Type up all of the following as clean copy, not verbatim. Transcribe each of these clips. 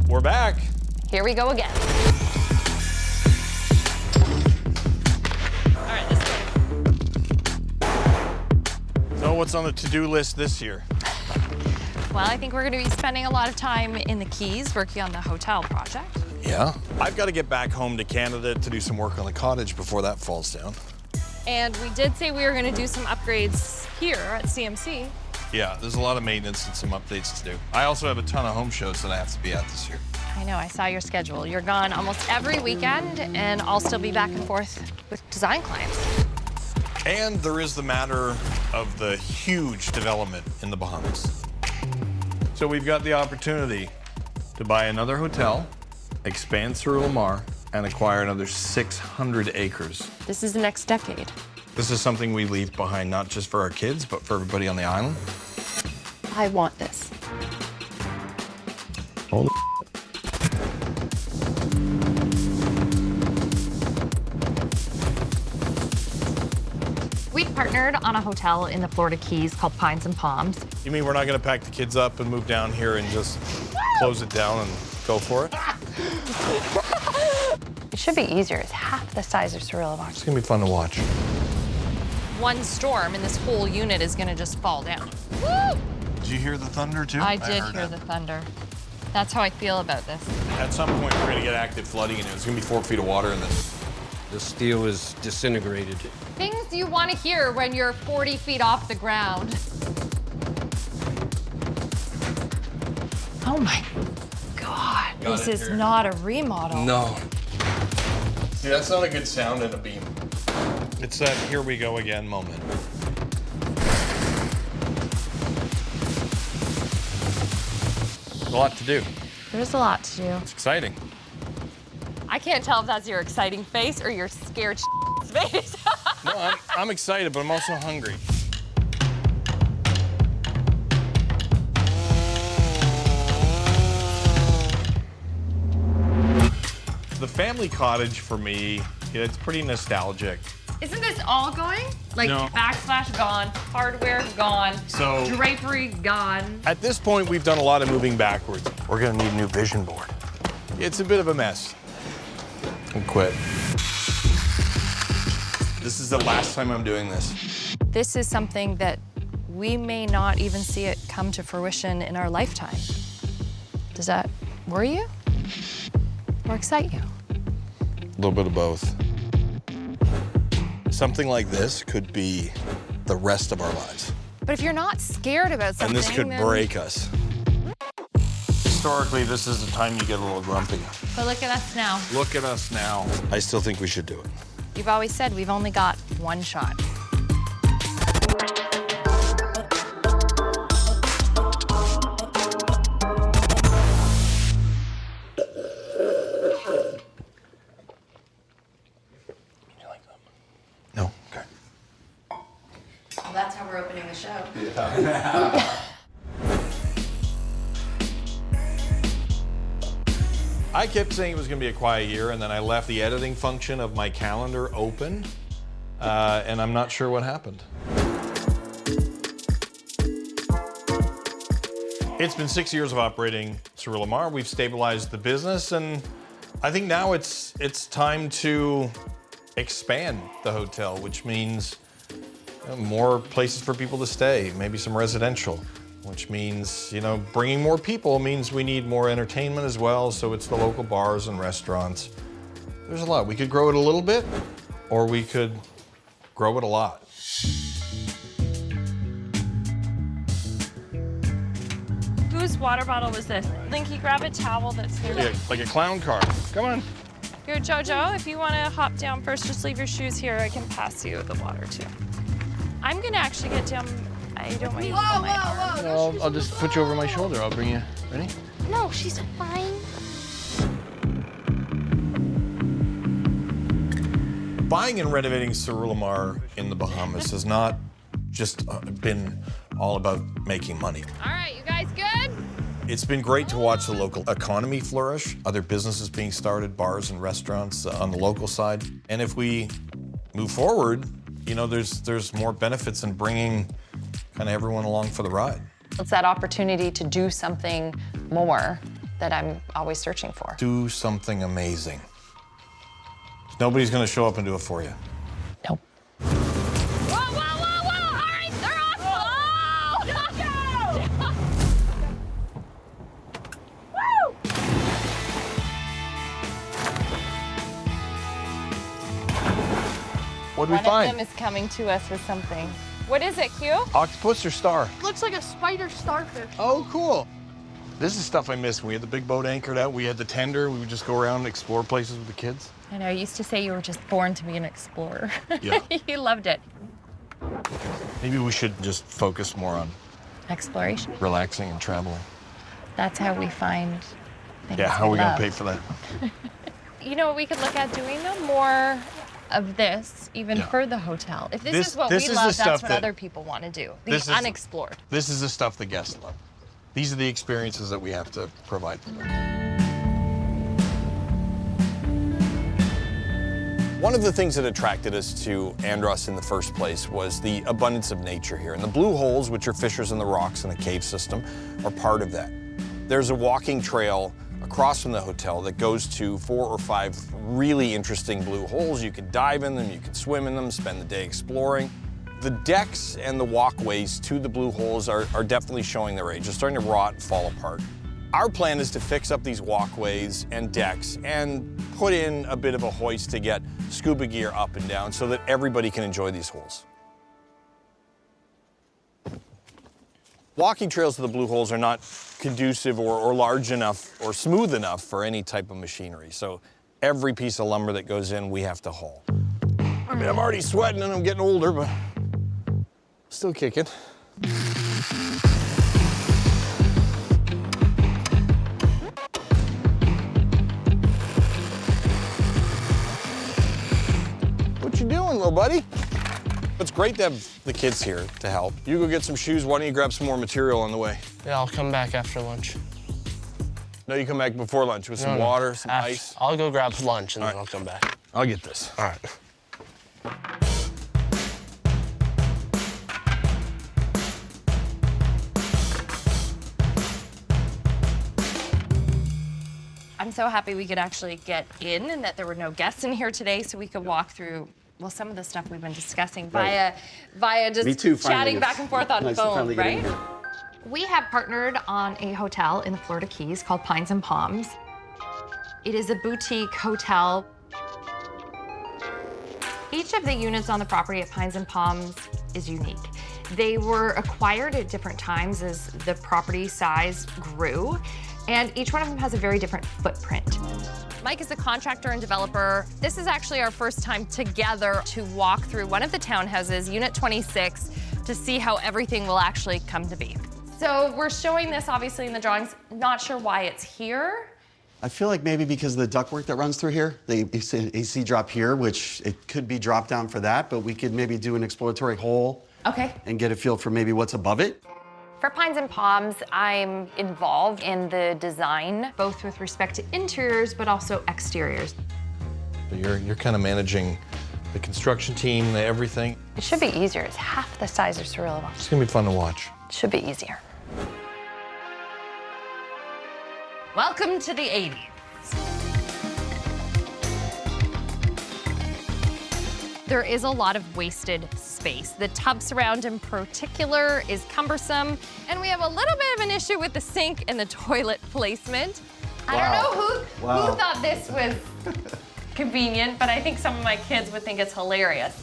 We're back. Here we go again. All right, this way. So what's on the to-do list this year? Well, I think we're going to be spending a lot of time in the Keys working on the hotel project. Yeah. I've got to get back home to Canada to do some work on the cottage before that falls down. And we did say we were going to do some upgrades here at CMC. Yeah, there's a lot of maintenance and some updates to do. I also have a ton of home shows that I have to be at this year. I know, I saw your schedule. You're gone almost every weekend, and I'll still be back and forth with design clients. And there is the matter of the huge development in the Bahamas. So we've got the opportunity to buy another hotel, expand Sur Lamar, and acquire another 600 acres. This is the next decade. This is something we leave behind, not just for our kids, but for everybody on the island. I want this. Holy We've partnered on a hotel in the Florida Keys called Pines and Palms. You mean we're not gonna pack the kids up and move down here and just close it down and go for it? It should be easier. It's half the size of Sur Lamar. It's gonna be fun to watch. One storm and this whole unit is gonna just fall down. Woo! Did you hear the thunder too? I did hear the thunder. That's how I feel about this. At some point, we're gonna get active flooding in it. It's gonna be 4 feet of water in this. The steel is disintegrated. Things you want to hear when you're 40 feet off the ground. Oh my God. This is not a remodel. No. See, that's not a good sound in a beam. It's that here we go again moment. There's a lot to do. There's a lot to do. It's exciting. I can't tell if that's your exciting face or your scared face. No, I'm excited, but I'm also hungry. The family cottage for me, it's pretty nostalgic. Isn't this all going? Like No. backsplash gone, hardware gone, So- drapery gone. At this point, we've done a lot of moving backwards. We're gonna need a new vision board. It's a bit of a mess. And quit. This is the last time I'm doing this. This is something that we may not even see it come to fruition in our lifetime. Does that worry you or excite you? A little bit of both. Something like this could be the rest of our lives. But if you're not scared about something, And this could then- break us. Historically, this is the time you get a little grumpy. But look at us now. Look at us now. I still think we should do it. You've always said we've only got one shot. No? Okay. Well, that's how we're opening the show. I kept saying it was going to be a quiet year, and then I left the editing function of my calendar open, and I'm not sure what happened. It's been 6 years of operating Sur Lamar. We've stabilized the business, and I think now it's time to expand the hotel, which means more places for people to stay, maybe some residential, which means, bringing more people means we need more entertainment as well, so it's the local bars and restaurants. There's a lot. We could grow it a little bit, or we could grow it a lot. Whose water bottle was this? Linky, grab a towel that's here. Yeah, like a clown car. Come on. Here, Jojo, if you want to hop down first, just leave your shoes here. I can pass you the water, too. I'm going to actually get down. I don't want you to hold my arm. I'll just put you over my shoulder. I'll bring you. Ready? No, she's fine. Buying and renovating Sur Lamar in the Bahamas has not just been all about making money. All right, you guys good? It's been great to watch the local economy flourish, other businesses being started, bars and restaurants on the local side. And if we move forward, you know, there's more benefits in bringing kind of everyone along for the ride. It's that opportunity to do something more that I'm always searching for. Do something amazing. Nobody's gonna show up and do it for you. Nope. Whoa, whoa, whoa, whoa! All right, they're off! Oh! Woo! What did we One find? of them is coming to us with something. What is it, Q? Octopus or star? Looks like a spider starfish. Oh, cool. This is stuff I missed. We had the big boat anchored out. We had the tender. We would just go around and explore places with the kids. I know, I used to say you were just born to be an explorer. Yeah. You loved it. Maybe we should just focus more on Exploration. relaxing and traveling. That's how we find things Yeah, how are we love. gonna pay for that? You know what we could look at doing more of this, even Yeah. for the hotel. If this This- is what this we is the love, that's stuff what that- other people want to do. this is- The unexplored. This is the stuff the guests love. These are the experiences that we have to provide for them. One of the things that attracted us to Andros in the first place was the abundance of nature here. And the blue holes, which are fissures in the rocks in the cave system, are part of that. There's a walking trail across from the hotel that goes to 4 or 5 really interesting blue holes. You could dive in them, you could swim in them, spend the day exploring. The decks and the walkways to the blue holes are definitely showing their age. They're starting to rot and fall apart. Our plan is to fix up these walkways and decks and put in a bit of a hoist to get scuba gear up and down so that everybody can enjoy these holes. Walking trails to the blue holes are not conducive or large enough or smooth enough for any type of machinery. So every piece of lumber that goes in, we have to haul. I mean, I'm already sweating and I'm getting older, but still kicking. What you doing, little buddy? It's great to have the kids here to help. You go get some shoes. Why don't you grab some more material on the way? Yeah, I'll come back after lunch. No, you come back before lunch with some No, no. water, some After- ice. I'll go grab lunch and All then right. I'll come back. I'll get this. All right. I'm so happy we could actually get in and that there were no guests in here today so we could walk through, well, some of the stuff we've been discussing via just Me too, finally. chatting It's back and forth on nice to phone, finally get in right? here. We have partnered on a hotel in the Florida Keys called Pines and Palms. It is a boutique hotel. Each of the units on the property at Pines and Palms is unique. They were acquired at different times as the property size grew, and each one of them has a very different footprint. Mike is a contractor and developer. This is actually our first time together to walk through one of the townhouses, Unit 26, to see how everything will actually come to be. So we're showing this obviously in the drawings, not sure why it's here. I feel like maybe because of the ductwork that runs through here, the AC drop here, which it could be dropped down for that, but we could maybe do an exploratory hole Okay. and get a feel for maybe what's above it. For Pines and Palms, I'm involved in the design, both with respect to interiors, but also exteriors. So you're kind of managing the construction team, everything. It should be easier. It's half the size of Cerullo. It's gonna be fun to watch. It should be easier. Welcome to the 80s. There is a lot of wasted space. The tub surround in particular is cumbersome, and we have a little bit of an issue with the sink and the toilet placement. I don't know who thought this was convenient, but I think some of my kids would think it's hilarious.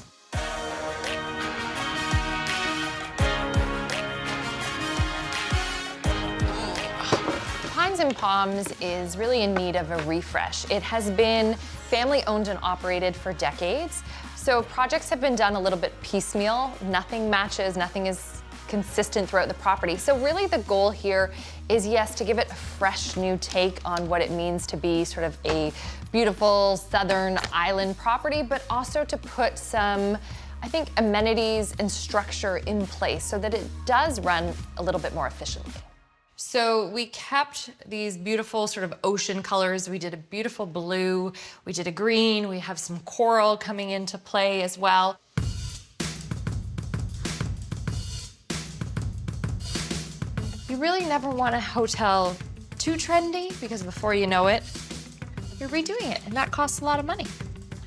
Pines and Palms is really in need of a refresh. It has been family owned and operated for decades. So projects have been done a little bit piecemeal. Nothing matches, nothing is consistent throughout the property. So really the goal here is, yes, to give it a fresh new take on what it means to be sort of a beautiful southern island property, but also to put some, I think, amenities and structure in place so that it does run a little bit more efficiently. So we kept these beautiful sort of ocean colors. We did a beautiful blue, we did a green, we have some coral coming into play as well. You really never want a hotel too trendy because before you know it, you're redoing it, and that costs a lot of money.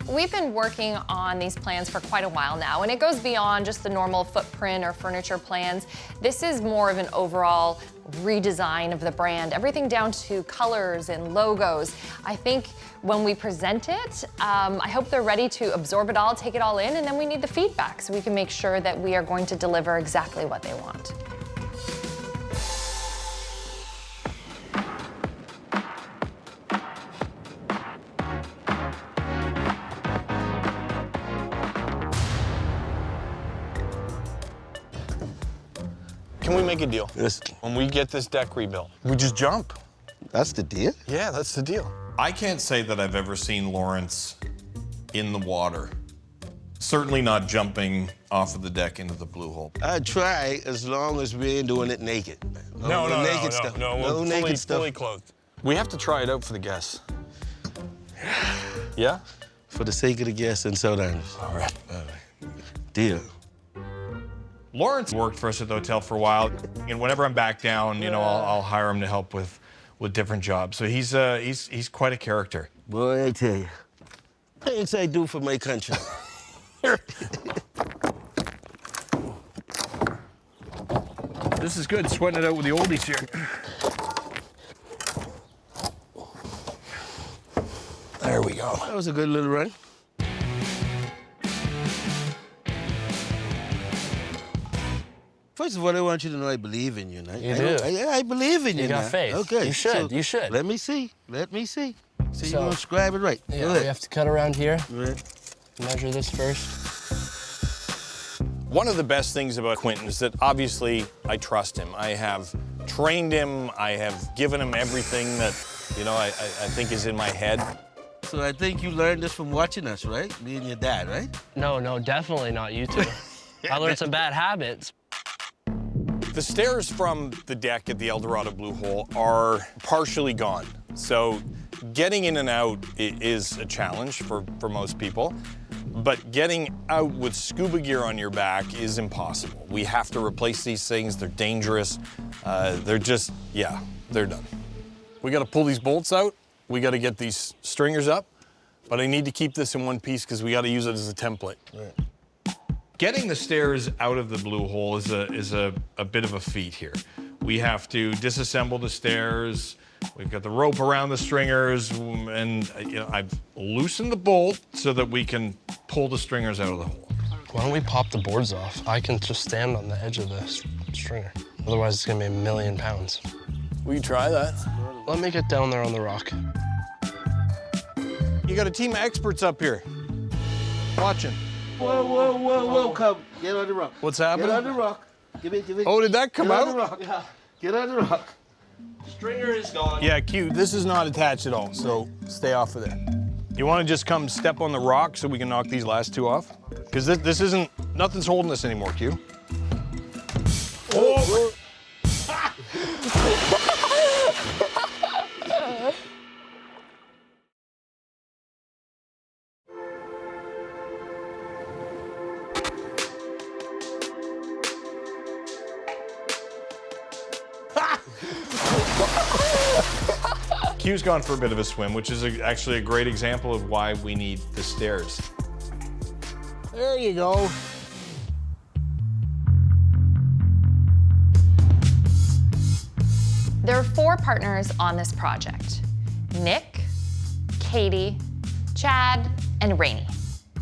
We've been working on these plans for quite a while now, and it goes beyond just the normal footprint or furniture plans. This is more of an overall redesign of the brand, everything down to colors and logos. I think when we present it, I hope they're ready to absorb it all, take it all in, and then we need the feedback so we can make sure that we are going to deliver exactly what they want. Can we make a deal? Yes. When we get this deck rebuilt, we just jump. That's the deal? Yeah, that's the deal. I can't say that I've ever seen Lawrence in the water. Certainly not jumping off of the deck into the blue hole. I try as long as we ain't doing it naked. No, naked stuff. No naked stuff. fully clothed. We have to try it out for the guests. Yeah? For the sake of the guests and Southerners. All right. Deal. Lawrence worked for us at the hotel for a while, and whenever I'm back down, you know, I'll hire him to help with different jobs. So he's quite a character. Boy, I tell you, things I do for my country. This is good, sweating it out with the oldies here. There we go. That was a good little run. First of all, I want you to know I believe in you. You do. I believe in you. You got now. faith. Okay. You should, you should. Let me see. Let me see. See, So- you gonna scribe it right. Yeah, Go we ahead. have to cut around here. Right. Measure this first. One of the best things about Quentin is that obviously I trust him. I have trained him. I have given him everything that, you know, I think is in my head. So I think you learned this from watching us, right? Me and your dad, right? No, definitely not you two. I learned some bad habits. The stairs from the deck at the El Dorado Blue Hole are partially gone. So getting in and out is a challenge for most people. But getting out with scuba gear on your back is impossible. We have to replace these things. They're dangerous. They're just, yeah, they're done. We got to pull these bolts out. We got to get these stringers up. But I need to keep this in one piece because we got to use it as a template. Right. Getting the stairs out of the blue hole is a bit of a feat here. We have to disassemble the stairs. We've got the rope around the stringers, and you know, I've loosened the bolt so that we can pull the stringers out of the hole. Why don't we pop the boards off? I can just stand on the edge of the stringer. Otherwise, it's gonna be 1,000,000 pounds. We try that. Let me get down there on the rock. You got a team of experts up here watching. Whoa, come. Get on the rock. What's happening? Get on the rock. Give it. Oh, did that come Get out? on the rock. Yeah. Get on the rock. Stringer is gone. Yeah, Q, this is not attached at all, so stay off of there. You want to just come step on the rock so we can knock these last two off? Because this isn't, nothing's holding us anymore, Q. Oh! Q's gone for a bit of a swim, which is actually a great example of why we need the stairs. There you go. There are 4 partners on this project: Nick, Katie, Chad, and Rainey.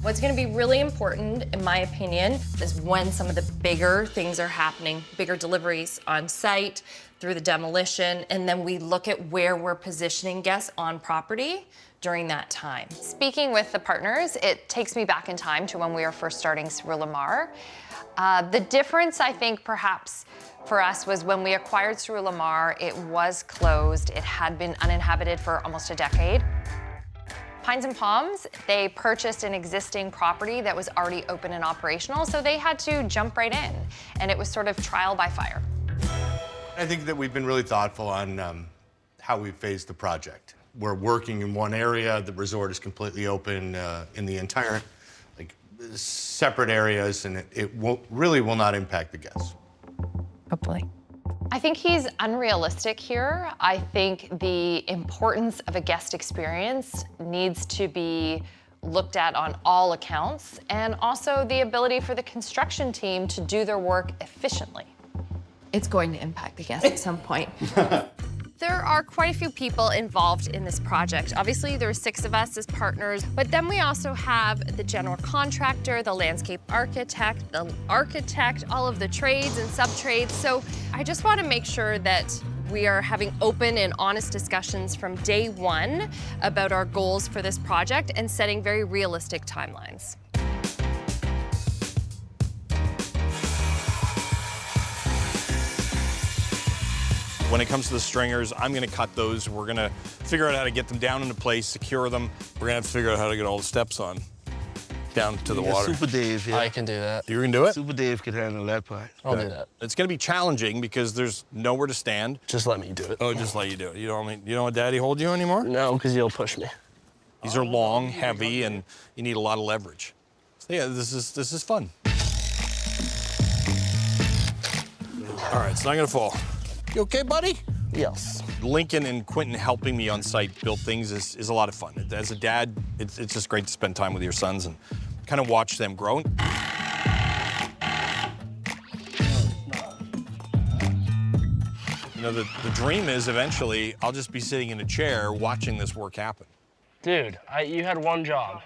What's gonna be really important, in my opinion, is when some of the bigger things are happening, bigger deliveries on site, through the demolition, and then we look at where we're positioning guests on property during that time. Speaking with the partners, it takes me back in time to when we were first starting Sur Lamar. The difference, I think, perhaps for us was when we acquired Sur Lamar, it was closed. It had been uninhabited for almost a decade. Pines and Palms, they purchased an existing property that was already open and operational, so they had to jump right in, and it was sort of trial by fire. I think that we've been really thoughtful on how we phased the project. We're working in one area. The resort is completely open in the entire, separate areas, and it really will not impact the guests. Hopefully. I think he's unrealistic here. I think the importance of a guest experience needs to be looked at on all accounts, and also the ability for the construction team to do their work efficiently. It's going to impact the guests at some point. There are quite a few people involved in this project. Obviously, there are 6 of us as partners, but then we also have the general contractor, the landscape architect, all of the trades and sub-trades. So I just want to make sure that we are having open and honest discussions from day one about our goals for this project and setting very realistic timelines. When it comes to the stringers, I'm gonna cut those. We're gonna figure out how to get them down into place, secure them. We're gonna have to figure out how to get all the steps on down to the water. Super Dave, yeah. I can do that. You're gonna do it? Super Dave can handle that part. I'll do that. It's gonna be challenging because there's nowhere to stand. Just let me do it. Oh, just let you do it. You don't let Daddy hold you anymore? No, because you'll push me. These are long, heavy, and you need a lot of leverage. So yeah, this is fun. All right, it's not gonna fall. You okay, buddy? Yes. Lincoln and Quentin helping me on site build things is a lot of fun. As a dad, it's just great to spend time with your sons and kind of watch them grow. You know, the dream is eventually I'll just be sitting in a chair watching this work happen. Dude, you had one job.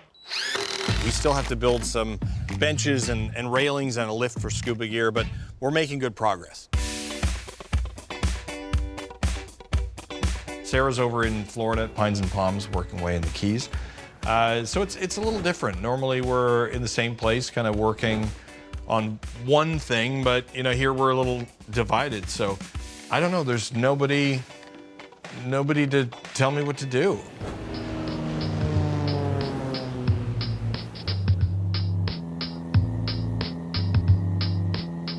We still have to build some benches and railings and a lift for scuba gear, but we're making good progress. Sarah's over in Florida at Pines and Palms, working away in the Keys. So it's a little different. Normally we're in the same place, kind of working on one thing, but here we're a little divided. So I don't know, there's nobody to tell me what to do.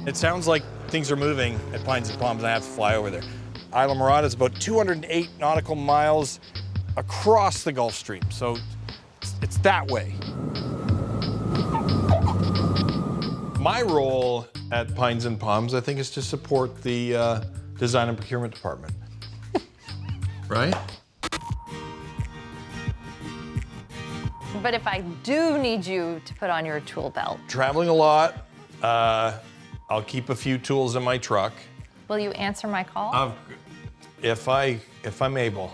It sounds like things are moving at Pines and Palms, and I have to fly over there. Isla Mirada is about 208 nautical miles across the Gulf Stream, so it's that way. My role at Pines and Palms, I think, is to support the design and procurement department. Right? But if I do need you to put on your tool belt, Traveling a lot. I'll keep a few tools in my truck. will you answer my call? If I'm able.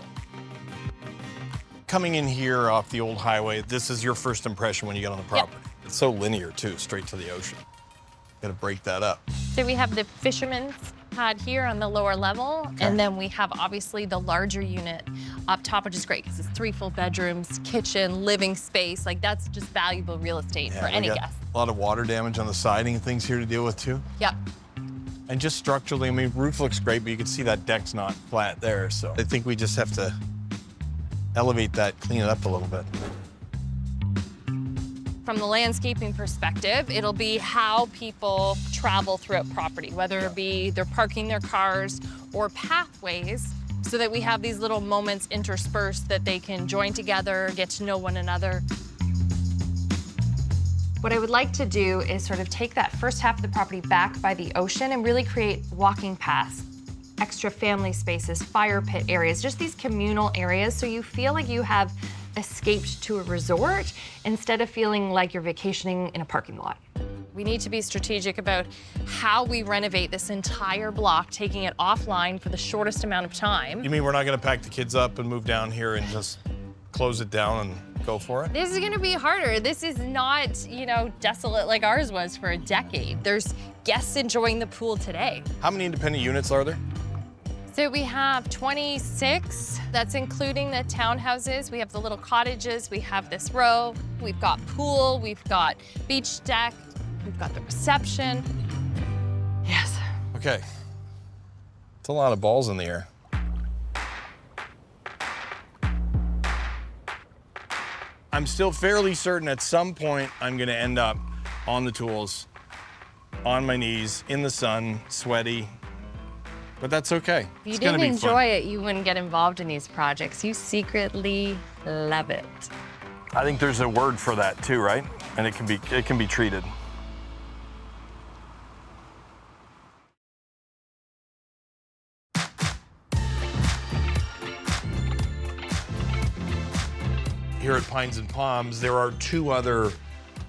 Coming in here off the old highway, this is your first impression when you get on the property. Yep. It's so linear too, straight to the ocean. Gotta break that up. So we have the fisherman's pad here on the lower level, and then we have obviously the larger unit up top, which is great because it's 3 full bedrooms, kitchen, living space. Like that's just valuable real estate for any guest. A lot of water damage on the siding and things here to deal with too. Yep. And just structurally, I mean, roof looks great, but you can see that deck's not flat there. So I think we just have to elevate that, clean it up a little bit. From the landscaping perspective, it'll be how people travel throughout property, whether it be they're parking their cars or pathways, so that we have these little moments interspersed that they can join together, get to know one another. What I would like to do is sort of take that first half of the property back by the ocean and really create walking paths, extra family spaces, fire pit areas, just these communal areas so you feel like you have escaped to a resort instead of feeling like you're vacationing in a parking lot. We need to be strategic about how we renovate this entire block, taking it offline for the shortest amount of time. You mean we're not gonna pack the kids up and move down here and just close it down and go for it? This is gonna be harder. This is not, desolate like ours was for a decade. There's guests enjoying the pool today. How many independent units are there? So we have 26, that's including the townhouses. We have the little cottages, we have this row. We've got pool, we've got beach deck, we've got the reception. Yes. Okay. It's a lot of balls in the air. I'm still fairly certain at some point I'm gonna end up on the tools, on my knees, in the sun, sweaty, but that's okay. If you It's gonna didn't be fun. enjoy it, you wouldn't get involved in these projects. You secretly love it. I think there's a word for that too, right? And it can be treated. Here at Pines and Palms, there are 2 other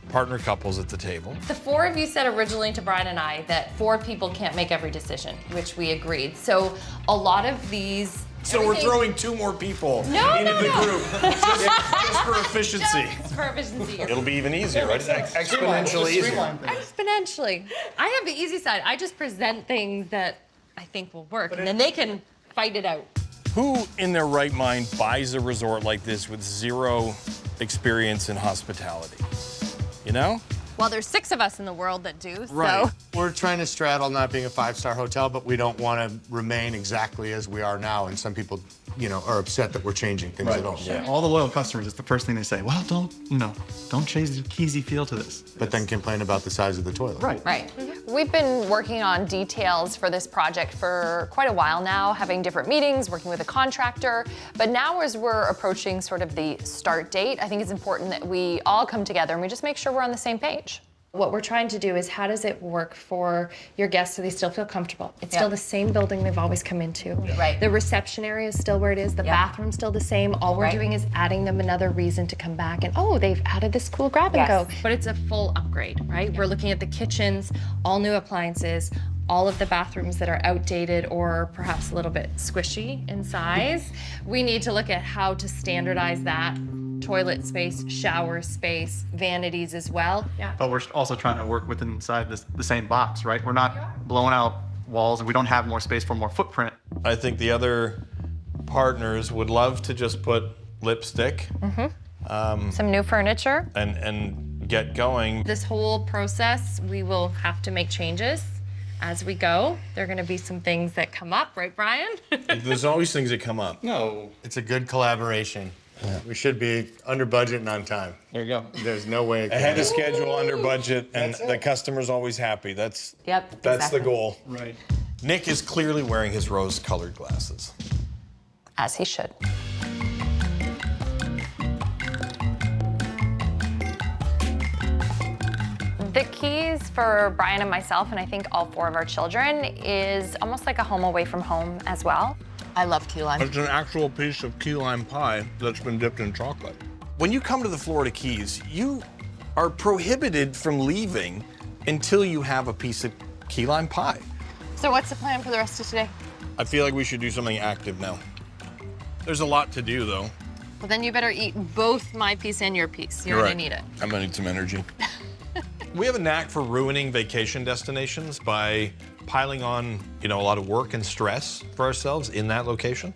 partner couples at the table. The 4 of you said originally to Brian and I that 4 people can't make every decision, which we agreed. So a lot of these. So we're throwing 2 more people into the group just for efficiency. Just for efficiency. It'll be even easier, right? Exponentially easier. Exponentially. I have the easy side. I just present things that I think will work, and then they can fight it out. Who in their right mind buys a resort like this with 0 experience in hospitality? You know? Well, there's 6 of us in the world that do, so. Right. We're trying to straddle not being a 5-star hotel, but we don't want to remain exactly as we are now. And some people, you know, are upset that we're changing things at all. Yeah. All the loyal customers, it's the first thing they say. Well, don't change the Keysy feel to this. But then complain about the size of the toilet. Right. Right. We've been working on details for this project for quite a while now, having different meetings, working with a contractor. But now as we're approaching sort of the start date, I think it's important that we all come together and we just make sure we're on the same page. What we're trying to do is how does it work for your guests so they still feel comfortable? It's still the same building they've always come into. Right. The reception area is still where it is. The bathroom's still the same. All we're doing is adding them another reason to come back and, oh, they've added this cool grab and go. But it's a full upgrade, right? We're looking at the kitchens, all new appliances, all of the bathrooms that are outdated or perhaps a little bit squishy in size. We need to look at how to standardize that. Toilet space, shower space, vanities as well. Yeah. But we're also trying to work within inside the same box, right? We're not blowing out walls and we don't have more space for more footprint. I think the other partners would love to just put lipstick Some new furniture. and get going. This whole process, we will have to make changes as we go. There are going to be some things that come up, right, Brian? There's always things that come up. No. It's a good collaboration. We should be under budget and on time. There you go. There's no way. Ahead of schedule, under budget, and the customer's always happy. That's the goal. Right. Nick is clearly wearing his rose-colored glasses. As he should. The keys for Brian and myself, and I think all 4 of our children, is almost like a home away from home as well. I love key lime. It's an actual piece of key lime pie that's been dipped in chocolate. When you come to the Florida Keys, you are prohibited from leaving until you have a piece of key lime pie. So what's the plan for the rest of today? I feel like we should do something active now. There's a lot to do, though. Well, then you better eat both my piece and your piece. You're gonna need it. I'm gonna need some energy. We have a knack for ruining vacation destinations by piling on, a lot of work and stress for ourselves in that location.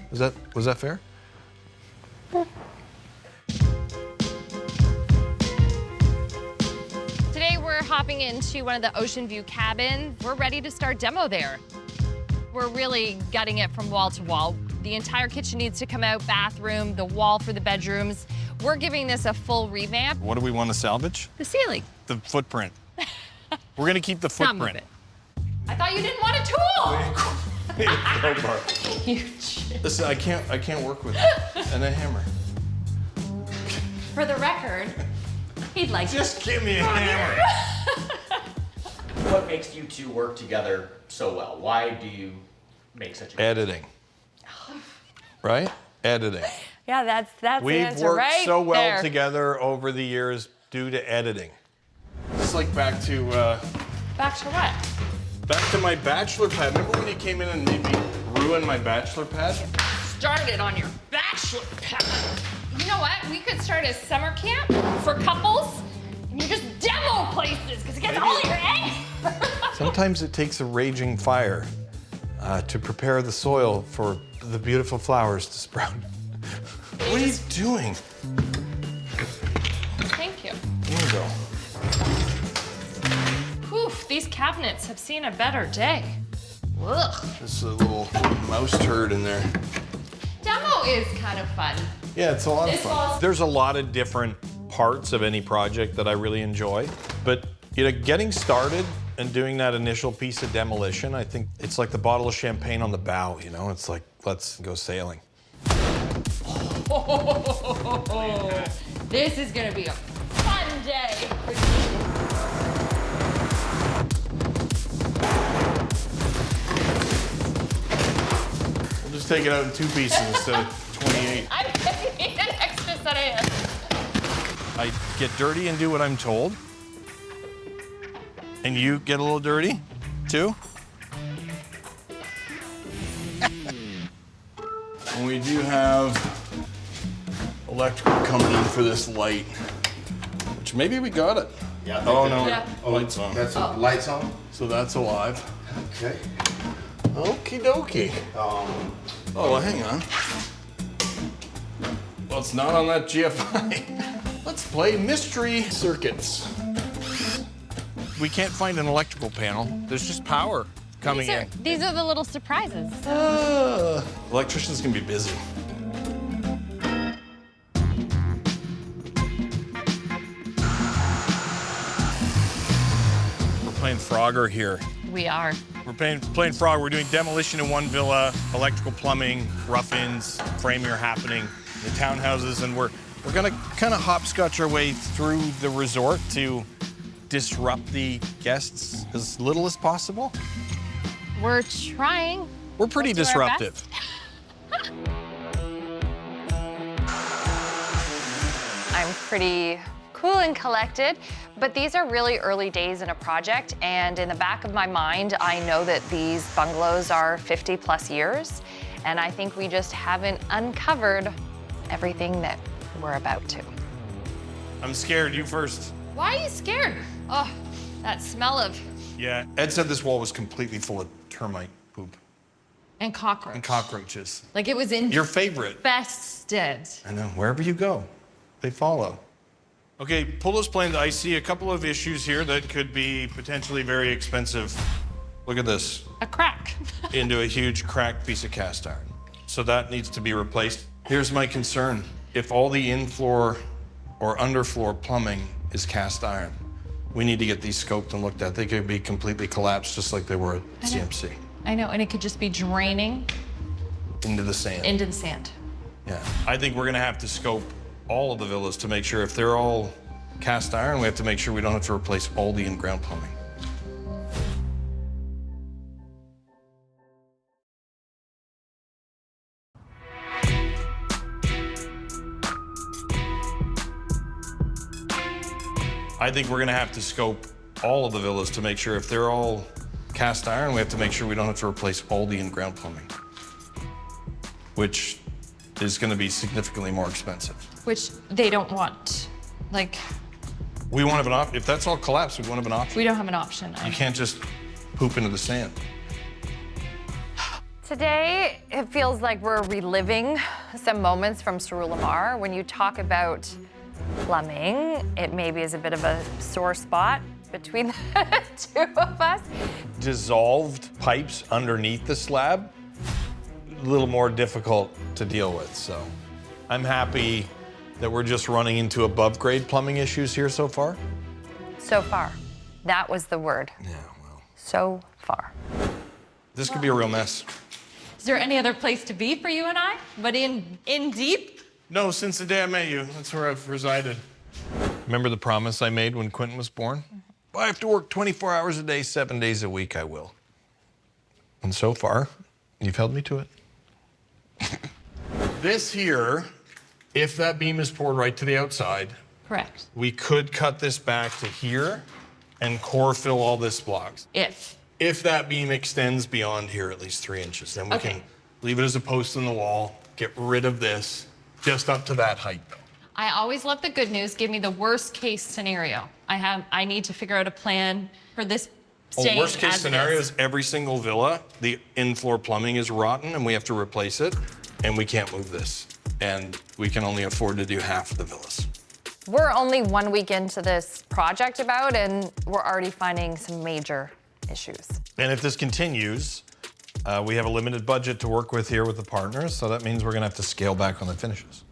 Was that fair? Today we're hopping into one of the ocean view cabins. We're ready to start demo there. We're really gutting it from wall to wall. The entire kitchen needs to come out, bathroom, the wall for the bedrooms. We're giving this a full revamp. What do we want to salvage? The ceiling. The footprint. We're gonna keep the Some of footprint. it. I thought you didn't want a tool. Listen, I can't work with it. And a hammer. For the record, he'd like Just give me a hammer. What makes you 2 work together so well? Why do you make such a Editing. Right? Editing. Yeah, that's the We've answer worked right so well there. together over the years due to editing. It's like back to Back to what? back to my bachelor pad. Remember when you came in and made me ruin my bachelor pad? Started on your bachelor pad. You know what? We could start a summer camp for couples, and you just demo places because it gets all your eggs. Sometimes it takes a raging fire to prepare the soil for the beautiful flowers to sprout. What are you doing? Thank you. Here we go. Poof, these cabinets have seen a better day. Ugh. There's a little mouse turd in there. Demo is kind of fun. Yeah, it's a lot of This fun. was- There's a lot of different parts of any project that I really enjoy, but getting started and doing that initial piece of demolition, I think it's like the bottle of champagne on the bow, you know? It's like, let's go sailing. This is gonna be a fun day. We'll just take it out in 2 pieces instead of 28. I'm gonna need an extra set of hands. I get dirty and do what I'm told. And you get a little dirty, too? And we do have electrical coming in for this light, which maybe we got it. Yeah. Oh, no. Yeah. Lights on. That's lights on? So that's alive. Okay. Okie dokie. Oh, well, hang on. Well, it's not on that GFI. Let's play mystery circuits. We can't find an electrical panel. There's just power coming in. These are the little surprises. Electricians can be busy. We're playing Frogger here. We are. We're playing Frog. We're doing demolition in one villa, electrical plumbing, rough-ins, framing are happening, the townhouses, and we're gonna kind of hopscotch our way through the resort to disrupt the guests as little as possible. We're trying. We're pretty We'll do our disruptive. I'm pretty cool and collected, but these are really early days in a project, and in the back of my mind, I know that these bungalows are 50+ years, and I think we just haven't uncovered everything that we're about to. I'm scared. You first. Why are you scared? Oh, that smell of Yeah, Ed said this wall was completely full of termite poop and cockroach. and cockroaches. Like it was Your favorite. infested. I know. Wherever you go, they follow. Okay, pull those planes. I see a couple of issues here that could be potentially very expensive. Look at this. A crack. Into a huge cracked piece of cast iron. So that needs to be replaced. Here's my concern. If all the in-floor or underfloor plumbing is cast iron, we need to get these scoped and looked at. They could be completely collapsed just like they were at CMC. I know, and it could just be draining Into the sand. into the sand. Yeah. I think we're gonna have to scope all of the villas to make sure if they're all cast iron, we have to make sure we don't have to replace all the in-ground plumbing. I think we're gonna have to scope all of the villas to make sure if they're all cast iron, we have to make sure we don't have to replace all the in-ground plumbing, which is gonna be significantly more expensive. Which they don't want. Like, We won't have an option. If that's all collapsed, we won't have an option. we don't have an option. You can't just poop into the sand. Today, it feels like we're reliving some moments from Sur Lamar. When you talk about plumbing, it maybe is a bit of a sore spot between the two of us. Dissolved pipes underneath the slab, a little more difficult to deal with, so. I'm happy that we're just running into above grade plumbing issues here so far. So far, that was the word. Yeah, well. So far. This could be a real mess. Is there any other place to be for you and I? But in deep? No, since the day I met you, that's where I've resided. Remember the promise I made when Quentin was born? If I have to work 24 hours a day, 7 days a week, I will. And so far, you've held me to it. This here, if that beam is poured right to the outside, Correct. we could cut this back to here and core fill all this blocks. If that beam extends beyond here at least 3 inches, then we Okay. can leave it as a post in the wall, get rid of this, just up to that height. I always love the good news. Give me the worst case scenario. I need to figure out a plan for this staying Worst case as it scenario is. is every single villa, the in-floor plumbing is rotten and we have to replace it, and we can't move this. And we can only afford to do half of the villas. We're only 1 week into this project and we're already finding some major issues. And if this continues, we have a limited budget to work with here with the partners, so that means we're gonna have to scale back on the finishes.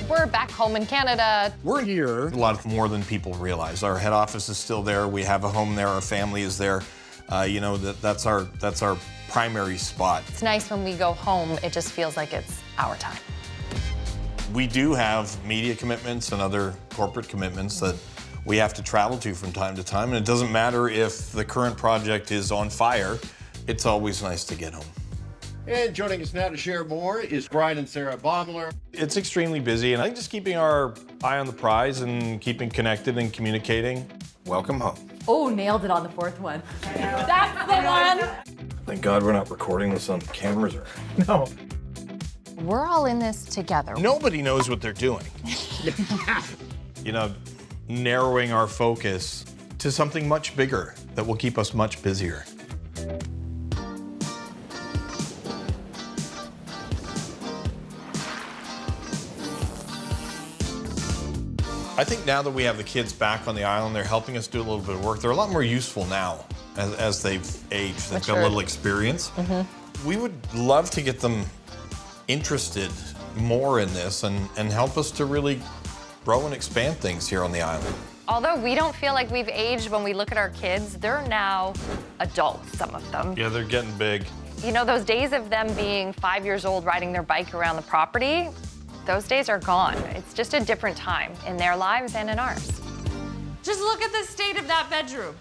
We're back home in Canada. We're here a lot more than people realize. Our head office is still there. We have a home there. Our family is there. You know, that's our primary spot. It's nice when we go home, it just feels like it's our time. We do have media commitments and other corporate commitments that we have to travel to from time to time. And it doesn't matter if the current project is on fire, it's always nice to get home. And joining us now to share more is Brian and Sarah Baeumler. It's extremely busy, and I think just keeping our eye on the prize and keeping connected and communicating. Welcome home. Oh, nailed it on the fourth one. That's the one. Thank God we're not recording this on cameras or. No. We're all in this together. Nobody knows what they're doing. You know, narrowing our focus to something much bigger that will keep us much busier. I think now that we have the kids back on the island, they're helping us do a little bit of work. They're a lot more useful now as they've aged. They've got a little experience. We would love to get them interested more in this and help us to really grow and expand things here on the island. Although we don't feel like we've aged when we look at our kids, they're now adults, some of them. Yeah, they're getting big. You know, those days of them being 5 years old riding their bike around the property, those days are gone. It's just a different time in their lives and in ours. Just look at the state of that bedroom.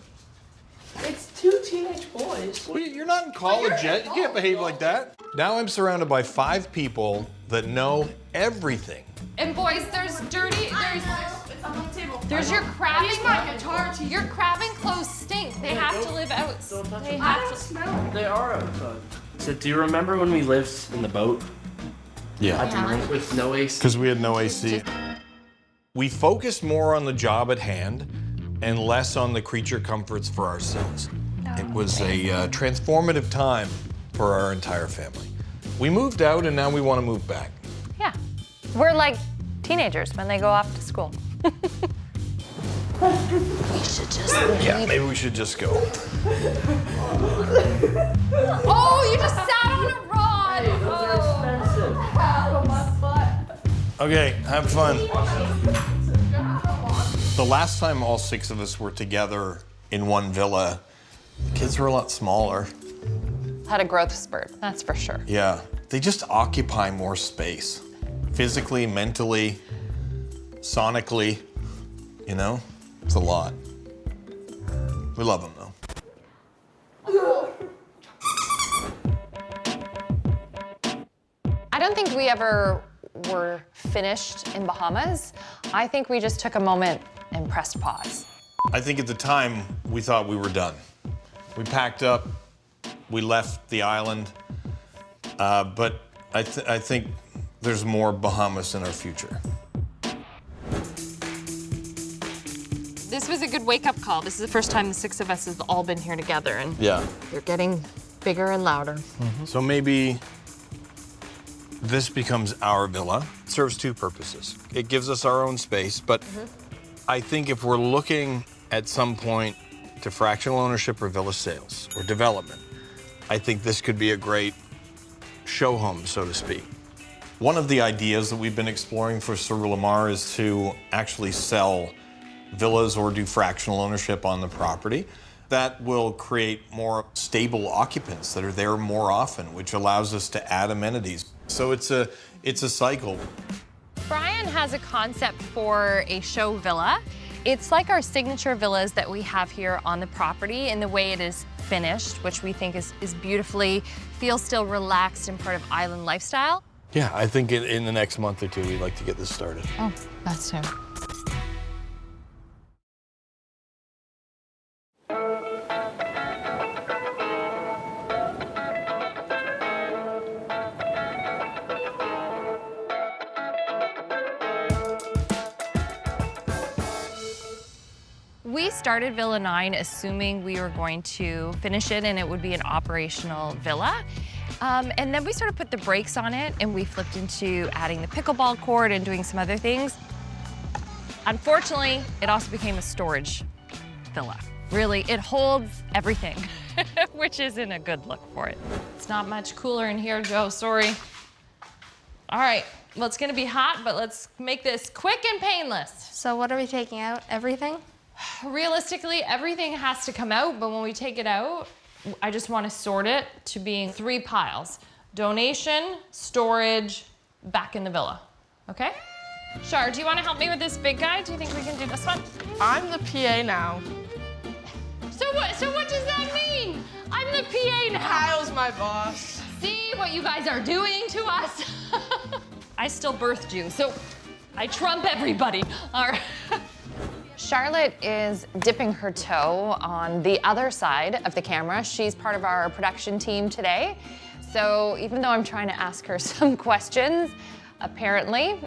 It's 2 teenage boys. Well, you're not in college yet. You can't behave like that. Now I'm surrounded by 5 people that know everything. And boys, there's dirty, It's on the table. there's your crabbing. Here's my guitar to Your crabbing clothes stink. They have to live out. They I have don't to. smell it. They are outside. So do you remember when we lived in the boat? Yeah. At the marina with no AC? Because we had no AC. We focused more on the job at hand and less on the creature comforts for ourselves. It was a transformative time for our entire family. We moved out and now we want to move back. Yeah. We're like teenagers when they go off to school. We should just leave. Yeah, maybe we should just go. Oh, you just sat on a rod. Hey, those are expensive. Okay, have fun. The last time all 6 of us were together in one villa, the kids were a lot smaller. Had a growth spurt, that's for sure. Yeah, they just occupy more space. Physically, mentally, sonically, you know? It's a lot. We love them though. I don't think we ever were finished in Bahamas. I think we just took a moment and pressed pause. I think at the time we thought we were done. We packed up, we left the island, but I think there's more Bahamas in our future. This was a good wake-up call. This is the first time the 6 of us have all been here together, and Yeah. they're getting bigger and louder. So maybe this becomes our villa. It serves 2 purposes. It gives us our own space, but I think if we're looking at some point to fractional ownership or villa sales or development, I think this could be a great show home, so to speak. One of the ideas that we've been exploring for Sir Lamar is to actually sell villas or do fractional ownership on the property. That will create more stable occupants that are there more often, which allows us to add amenities. So it's a cycle. Brian has a concept for a show villa. It's like our signature villas that we have here on the property in the way it is finished, which we think is beautifully, feels still relaxed and part of island lifestyle. Yeah, I think in the next month or 2, we'd like to get this started. Oh, that's him. We started Villa 9 assuming we were going to finish it and it would be an operational villa. And then we sort of put the brakes on it and we flipped into adding the pickleball court and doing some other things. Unfortunately, it also became a storage villa. Really, it holds everything, which isn't a good look for it. It's not much cooler in here, Joe, sorry. All right, Well, it's gonna be hot, but let's make this quick and painless. So what are we taking out? Everything? Realistically, everything has to come out, but when we take it out, I just want to sort it to being 3 piles. Donation, storage, back in the villa, okay? Shar, do you want to help me with this big guy? Do you think we can do this one? I'm the PA now. So what does that mean? I'm the PA now. Kyle's my boss. See what you guys are doing to us? I still birthed you, so I trump everybody. All right. Charlotte is dipping her toe on the other side of the camera. She's part of our production team today. So even though I'm trying to ask her some questions, apparently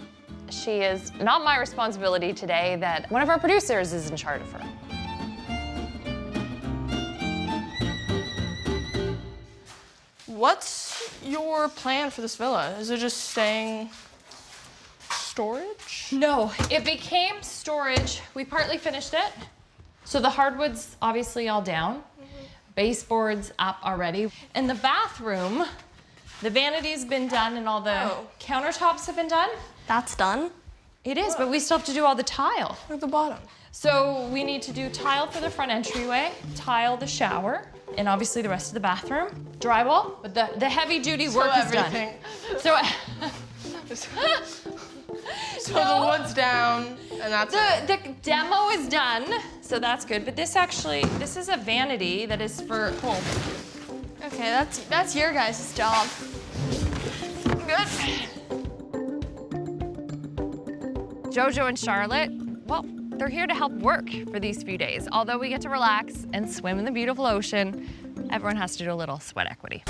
she is not my responsibility today, that one of our producers is in charge of her. What's your plan for this villa? Is it just staying storage? No, it became storage. We partly finished it. So the hardwood's obviously all down. Baseboard's up already. In the bathroom, the vanity's been done and all the countertops have been done. That's done? It is, but we still have to do all the tile. Look at the bottom. So we need to do tile for the front entryway, tile the shower, and obviously the rest of the bathroom. Drywall, but the heavy duty work is done. So the wood's down, and that's the demo is done, so that's good. But this is a vanity that is for home. Okay, that's your guys' job. Good. Jojo and Charlotte, well, they're here to help work for these few days. Although we get to relax and swim in the beautiful ocean, everyone has to do a little sweat equity.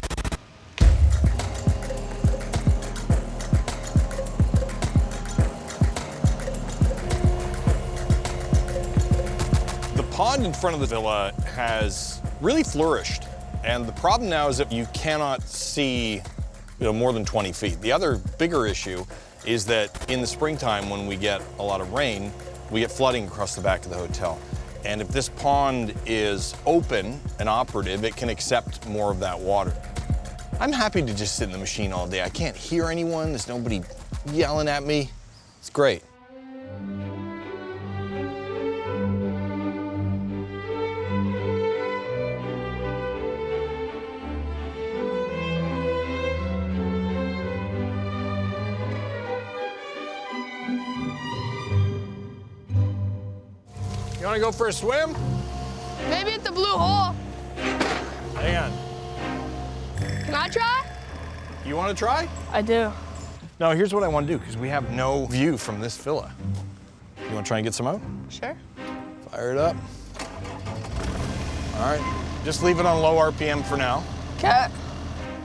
The pond in front of the villa has really flourished. And the problem now is that you cannot see more than 20 feet. The other bigger issue is that in the springtime, when we get a lot of rain, we get flooding across the back of the hotel. And if this pond is open and operative, it can accept more of that water. I'm happy to just sit in the machine all day. I can't hear anyone. There's nobody yelling at me. It's great. You want to go for a swim? Maybe at the blue hole. Hang on. Can I try? You want to try? I do. No, here's what I want to do, because we have no view from this villa. You want to try and get some out? Sure. Fire it up. All right, just leave it on low RPM for now. Okay.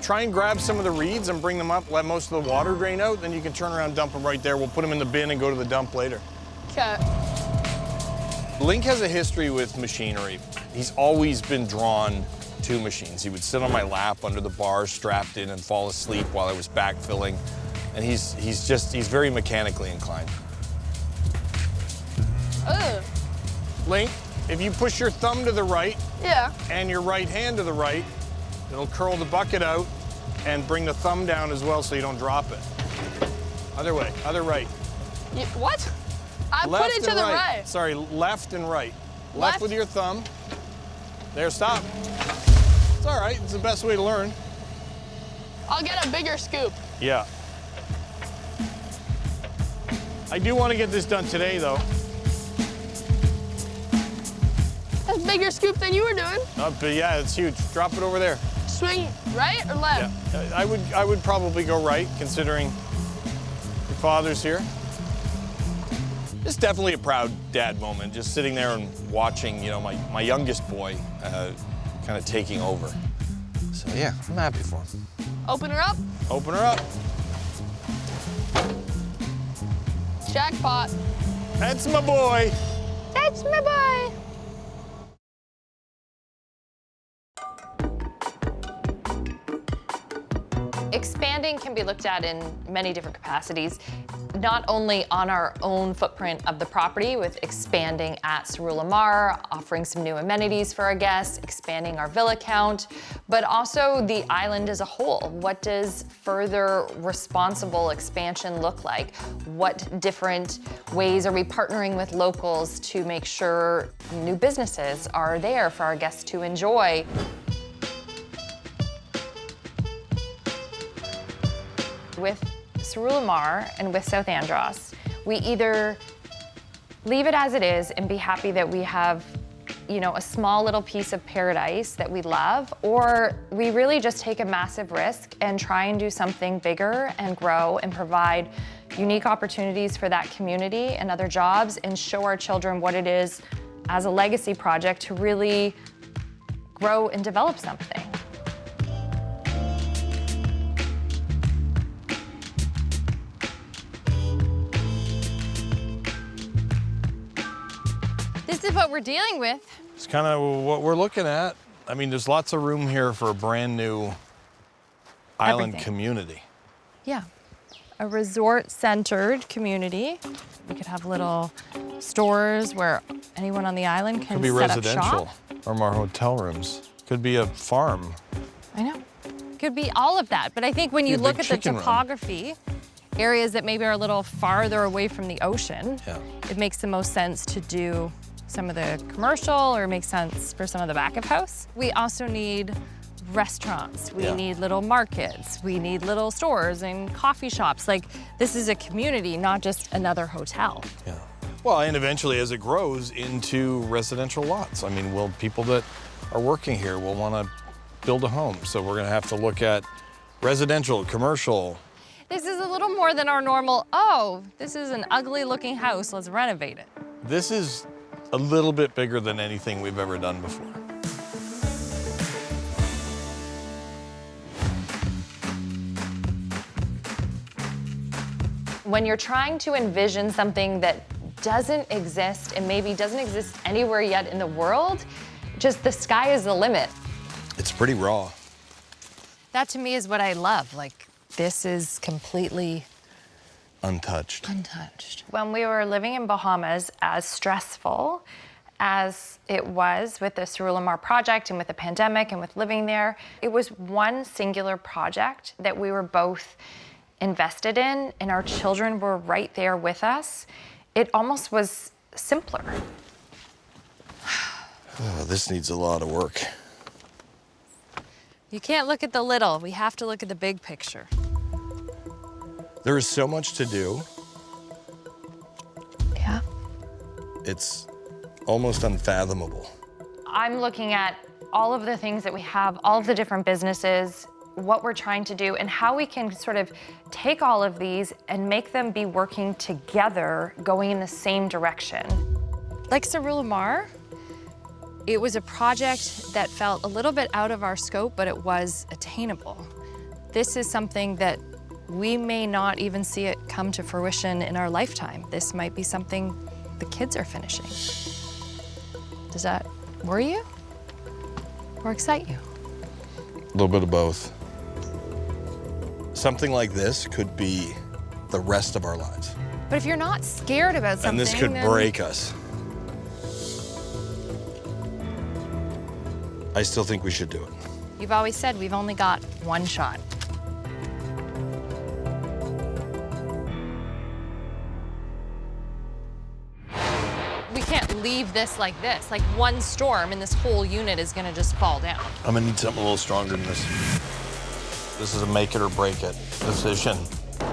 Try and grab some of the reeds and bring them up, let most of the water drain out, then you can turn around and dump them right there. We'll put them in the bin and go to the dump later. Okay. Link has a history with machinery. He's always been drawn to machines. He would sit on my lap under the bar, strapped in, and fall asleep while I was backfilling. And he's very mechanically inclined. Ugh. Link, if you push your thumb to the right Yeah. and your right hand to the right, it'll curl the bucket out and bring the thumb down as well so you don't drop it. Other way, other right. What? I Left put it to and the right. Sorry, left and right. Left with your thumb. There, stop. It's all right, it's the best way to learn. I'll get a bigger scoop. Yeah. I do want to get this done today, though. That's a bigger scoop than you were doing. But yeah, it's huge. Drop it over there. Swing right or left? Yeah, I would probably go right, considering your father's here. It's definitely a proud dad moment, just sitting there and watching, my youngest boy kind of taking over. So yeah, I'm happy for him. Open her up. Open her up. Jackpot. That's my boy. That's my boy. Expanding Expanding can be looked at in many different capacities, not only on our own footprint of the property with expanding at Sur-Lamar, offering some new amenities for our guests, expanding our villa count, but also the island as a whole. What does further responsible expansion look like? What different ways are we partnering with locals to make sure new businesses are there for our guests to enjoy? With Sur-Lamar and with South Andros, we either leave it as it is and be happy that we have, you know, a small little piece of paradise that we love, or we really just take a massive risk and try and do something bigger and grow and provide unique opportunities for that community and other jobs and show our children what it is as a legacy project to really grow and develop something. This is what we're dealing with. It's kind of what we're looking at. I mean, there's lots of room here for a brand new island community. Yeah, a resort-centered community. We could have little stores where anyone on the island can Could be set up residential, shop. or more hotel rooms. Could be a farm. I know. Could be all of that, but I think when you look at the topography, areas that maybe are a little farther away from the ocean, it makes the most sense to do some of the commercial, or makes sense for some of the back of house. We also need restaurants. We need little markets. We need little stores and coffee shops. Like, this is a community, not just another hotel. Yeah. Well, and eventually as it grows into residential lots, I mean, people that are working here will want to build a home. So we're going to have to look at residential, commercial. This is a little more than our normal, oh, this is an ugly looking house, let's renovate it. This is a little bit bigger than anything we've ever done before. When you're trying to envision something that doesn't exist and maybe doesn't exist anywhere yet in the world, just the sky is the limit. It's pretty raw. That to me is what I love. Like, this is completely untouched. When we were living in Bahamas, as stressful as it was with the Sur-Lamar project and with the pandemic and with living there, it was one singular project that we were both invested in, and our children were right there with us. It almost was simpler. Oh, this needs a lot of work. You can't look at the little, we have to look at the big picture. There is so much to do. Yeah. It's almost unfathomable. I'm looking at all of the things that we have, all of the different businesses, what we're trying to do, and how we can sort of take all of these and make them be working together, going in the same direction. Like Sur-Lamar, it was a project that felt a little bit out of our scope, but it was attainable. This is something that we may not even see it come to fruition in our lifetime. This might be something the kids are finishing. Does that worry you or excite you? A little bit of both. Something like this could be the rest of our lives. But if you're not scared about something, and this could then break us. I still think we should do it. You've always said we've only got one shot. We can't leave this like this. Like, one storm and this whole unit is gonna just fall down. I'm gonna need something a little stronger than this. This is a make it or break it decision.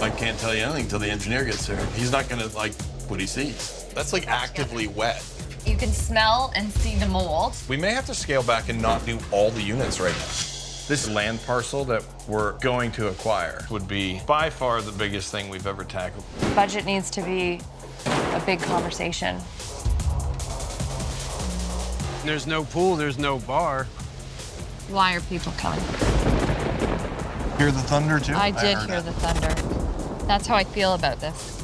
I can't tell you anything until the engineer gets there. He's not gonna like what he sees. That's like actively wet. You can smell and see the mold. We may have to scale back and not do all the units right now. This land parcel that we're going to acquire would be by far the biggest thing we've ever tackled. Budget needs to be a big conversation. There's no pool, there's no bar. Why are people coming? Hear the thunder too? I did heard hear it. the thunder. That's how I feel about this.